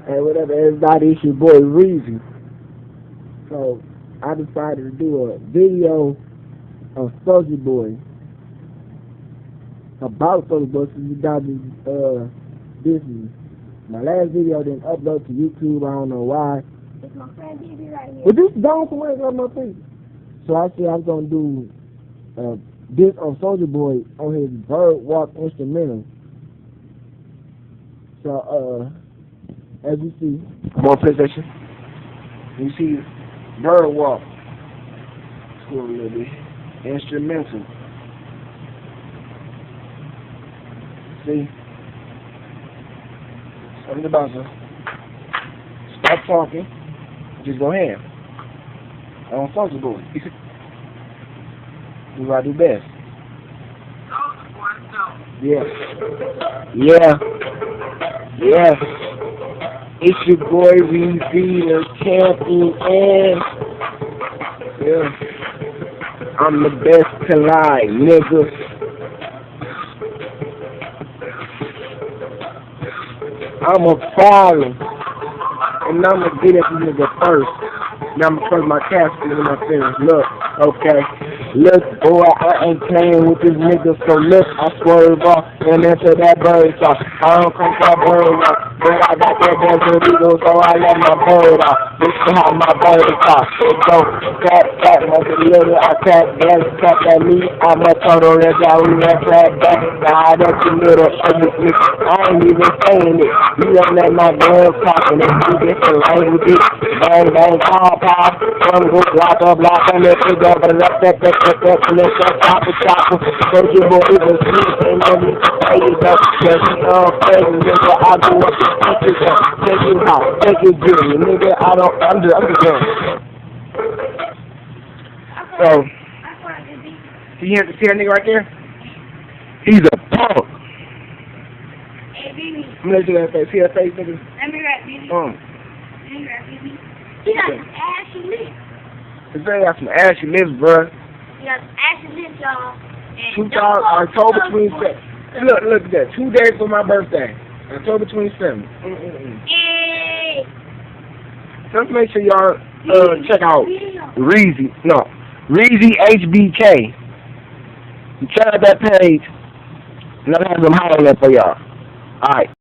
Hey, whatever, everybody, it's your boy Reezy. So, I decided to do a video of Soulja Boy. About Soulja Boy, since you got this is my last video didn't upload to YouTube, I don't know why. It's my friend DB right here. But this is gone somewhere on my feet. So I said I was gonna do this on Soulja Boy on his Bird Walk instrumental. So as you see, I'm on PlayStation. You see Bird Walk. Let's go a little bit. Instrumental. See? Something about you. Stop talking. Just go ahead. On Soulja Boy. Do what I do best. Yeah. Yeah. Yeah. It's your boy Reezyhbk, champion. Yeah. I'm the best to lie, nigga. I'm a problem. And I'm gonna get at this nigga first. Now I'm gonna close my casket when I finish. Look, okay. Look, boy, I ain't playing with this nigga, so look, I swerve off and into that bird talk. I don't crank my bird off, but I got that desert eagle, so I let my bird off. This is how my bird talk. It go cat, mother little, I crack gas, crack that meat, I'm a total red guy, we got crack back. Nah, that's your little ugly. I ain't even saying it. You don't let my girl talking and you get the language. Bang, bang, pop, pop, come go, block up, and let it go, but let that, let's chopper, Soulja Boy is a sweet and then you say it up, cause he crazy, nigga, I go up to take it up, take it out, take it good, nigga, I'm just done. So, see that nigga right there? He's a punk. Hey, baby. I'm gonna let you that face. See that face, nigga? Let me rap, baby. Let me rap, baby. He got some ashy lips. This nigga got some ashy lips, bruh. He got some ashy lips, y'all. October 27th. Look at that. 2 days for my birthday. October 27th. Hey. Let's make sure y'all check out Reezyhbk. You check out that page, and I'm having them holler for y'all. Alright.